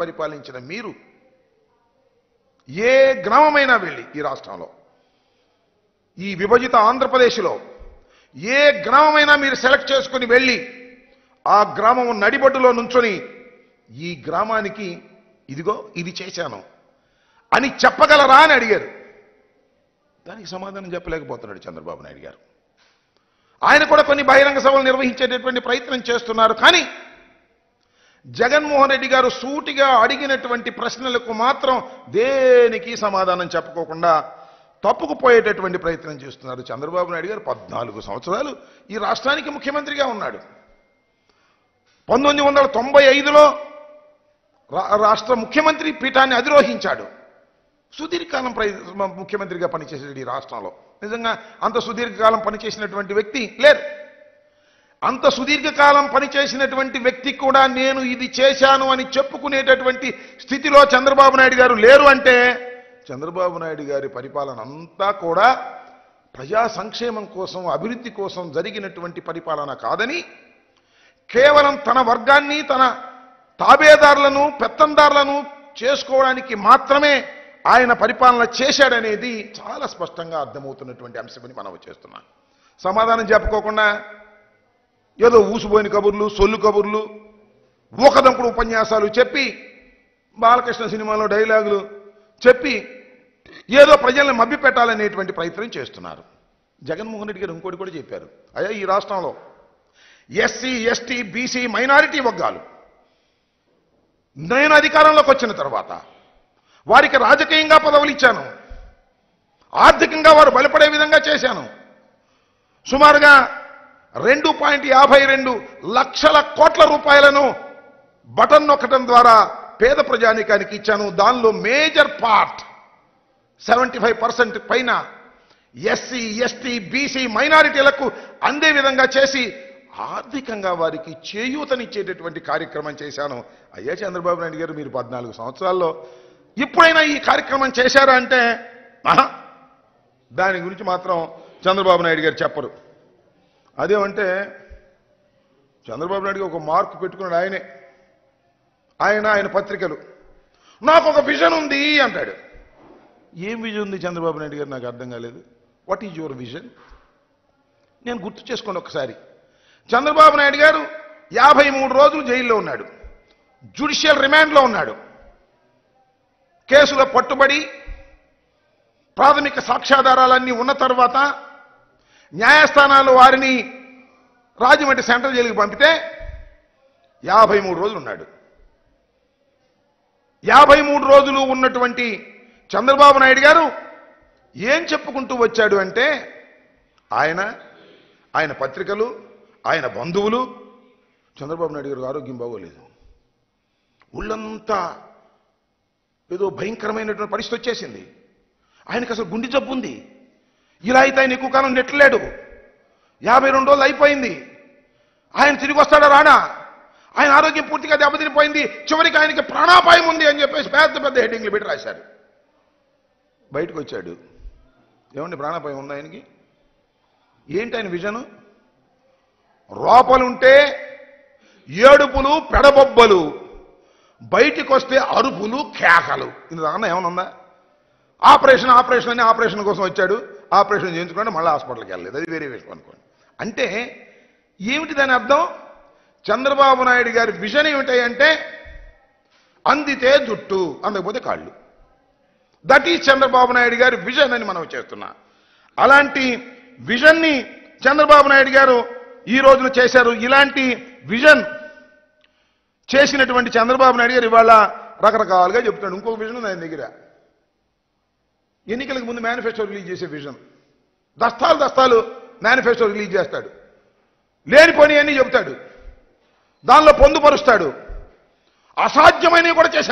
పరిపాలించిన మీరు ఏ గ్రామమైనా వెళ్ళి ఈ రాష్ట్రంలో ఈ విభజిత ఆంధ్రప్రదేశ్లో ఏ గ్రామమైనా మీరు సెలెక్ట్ చేసుకుని వెళ్ళి ఆ గ్రామం నడిబొడ్డులో నుంచొని ఈ గ్రామానికి ఇదిగో ఇది చేశాను అని చెప్పగలరా అని అడిగారు. దానికి సమాధానం చెప్పలేకపోతున్నాడు చంద్రబాబు నాయుడు గారు. ఆయన కూడా కొన్ని బహిరంగ సభలు నిర్వహించేటటువంటి ప్రయత్నం చేస్తున్నారు. కానీ జగన్మోహన్ రెడ్డి గారు సూటిగా అడిగినటువంటి ప్రశ్నలకు మాత్రం దేనికి సమాధానం చెప్పుకోకుండా తప్పుకుపోయేటటువంటి ప్రయత్నం చేస్తున్నారు. చంద్రబాబు నాయుడు గారు 14 సంవత్సరాలు ఈ రాష్ట్రానికి ముఖ్యమంత్రిగా ఉన్నాడు. 1995లో రాష్ట్ర ముఖ్యమంత్రి పీఠాన్ని అధిరోహించాడు. సుదీర్ఘకాలం ముఖ్యమంత్రిగా పనిచేసాడు ఈ రాష్ట్రంలో. నిజంగా అంత సుదీర్ఘకాలం పనిచేసినటువంటి వ్యక్తి లేరు. అంత సుదీర్ఘకాలం పనిచేసినటువంటి వ్యక్తి కూడా నేను ఇది చేశాను అని చెప్పుకునేటటువంటి స్థితిలో చంద్రబాబు నాయుడు గారు లేరు అంటే చంద్రబాబు నాయుడు గారి పరిపాలన అంతా కూడా ప్రజా సంక్షేమం కోసం అభివృద్ధి కోసం జరిగినటువంటి పరిపాలన కాదని కేవలం తన వర్గాన్ని తన తాబేదారులను పెత్తందారులను చేసుకోవడానికి మాత్రమే ఆయన పరిపాలన చేశాడనేది చాలా స్పష్టంగా అర్థమవుతున్నటువంటి అంశమని మనం చేస్తున్నాం. సమాధానం చెప్పుకోకుండా ఏదో ఊసిపోయిన కబుర్లు సొల్లు కబుర్లు ఊకదంపుడు ఉపన్యాసాలు చెప్పి బాలకృష్ణ సినిమాలో డైలాగులు చెప్పి ఏదో ప్రజల్ని మభ్యపెట్టాలనేటువంటి ప్రయత్నం చేస్తున్నారు. జగన్మోహన్ రెడ్డి గారు ఇంకోటి కూడా చెప్పారు. అయ్యా ఈ రాష్ట్రంలో ఎస్సీ ఎస్టీ బీసీ మైనారిటీ వర్గాలు నేను అధికారంలోకి వచ్చిన తర్వాత వారికి రాజకీయంగా పదవులు ఇచ్చాను, ఆర్థికంగా వారు బలపడే విధంగా చేశాను. సుమారుగా 2.52 లక్షల కోట్ల రూపాయలను బటన్ నొక్కడం ద్వారా పేద ప్రజానీకానికి ఇచ్చాను. దానిలో మేజర్ పార్ట్ 75% పైన ఎస్సీ ఎస్టీ బీసీ మైనారిటీలకు అందే విధంగా చేసి ఆర్థికంగా వారికి చేయూతనిచ్చేటటువంటి కార్యక్రమం చేశాను. అయ్యా చంద్రబాబు నాయుడు గారు మీరు 14 సంవత్సరాల్లో ఇప్పుడైనా ఈ కార్యక్రమం చేశారా అంటే దాని గురించి మాత్రం చంద్రబాబు నాయుడు గారు చెప్పరు. అదేమంటే చంద్రబాబు నాయుడు ఒక మార్కు పెట్టుకున్నాడు ఆయనే. ఆయన పత్రికలు నాకు ఒక విజన్ ఉంది అంటాడు. ఏం విజన్ ఉంది చంద్రబాబు నాయుడు గారు నాకు అర్థం కాలేదు. What is your vision? నేను గుర్తు చేసుకోండి ఒకసారి. చంద్రబాబు నాయుడు గారు 53 రోజులు జైల్లో ఉన్నాడు, జ్యుడిషియల్ రిమాండ్లో ఉన్నాడు. కేసులో పట్టుబడి ప్రాథమిక సాక్ష్యాధారాలన్నీ ఉన్న తర్వాత న్యాయస్థానాలు వారిని రాజమండ్రి సెంట్రల్ జైలుకి పంపితే 53 రోజులు ఉన్నాడు. 53 రోజులు ఉన్నటువంటి చంద్రబాబు నాయుడు గారు ఏం చెప్పుకుంటూ వచ్చాడు అంటే ఆయన పత్రికలు ఆయన బంధువులు చంద్రబాబు నాయుడు గారు ఆరోగ్యం బాగోలేదు, ఒళ్ళంతా ఏదో భయంకరమైనటువంటి పరిస్థితి వచ్చేసింది, ఆయనకు అసలు గుండె జబ్బు ఉంది, ఇలా అయితే ఆయన ఎక్కువ కాలం నెట్టలేడు, 52 రోజులు అయిపోయింది, ఆయన తిరిగి వస్తాడా రాడా, ఆయన ఆరోగ్యం పూర్తిగా దెబ్బతినిపోయింది, చివరికి ఆయనకి ప్రాణాపాయం ఉంది అని చెప్పేసి పెద్ద పెద్ద హెడ్డింగ్లు పెట్టి రాశారు. బయటకు వచ్చాడు, ఏమండి ప్రాణాపాయం ఉంది ఆయనకి? ఏంటి ఆయన విజను? లోపలుంటే ఏడుపులు పెడబొబ్బలు, బయటికి వస్తే అరుపులు కేకలు. ఇందులో ఏమనుందా? ఆపరేషన్ అని ఆపరేషన్ కోసం వచ్చాడు, ఆపరేషన్ చేయించుకుంటే మళ్ళీ హాస్పిటల్కి వెళ్ళలేదు, అది వేరే విషయం అనుకోండి. అంటే ఏమిటి దాని అర్థం? చంద్రబాబు నాయుడు గారి విజన్ ఏమిటాయంటే అందితే జుట్టు అందకపోతే కాళ్ళు. దట్ ఈజ్ చంద్రబాబు నాయుడు గారి విజన్ అని మనం చేస్తున్నా. అలాంటి విజన్ని చంద్రబాబు నాయుడు గారు ఈ రోజున చేశారు. ఇలాంటి విజన్ చేసినటువంటి చంద్రబాబు నాయుడు గారు ఇవాళ రకరకాలుగా చెప్తాడు. ఇంకొక విజన్ ఉంది ఆయన దగ్గర, ఎన్నికలకు ముందు మేనిఫెస్టో రిలీజ్ చేసే విజన్. దస్తాలు మేనిఫెస్టో రిలీజ్ చేస్తాడు, లేనిపోని అన్నీ చెబుతాడు, దానిలో పొందుపరుస్తాడు, అసాధ్యమైనవి కూడా చేశాడు.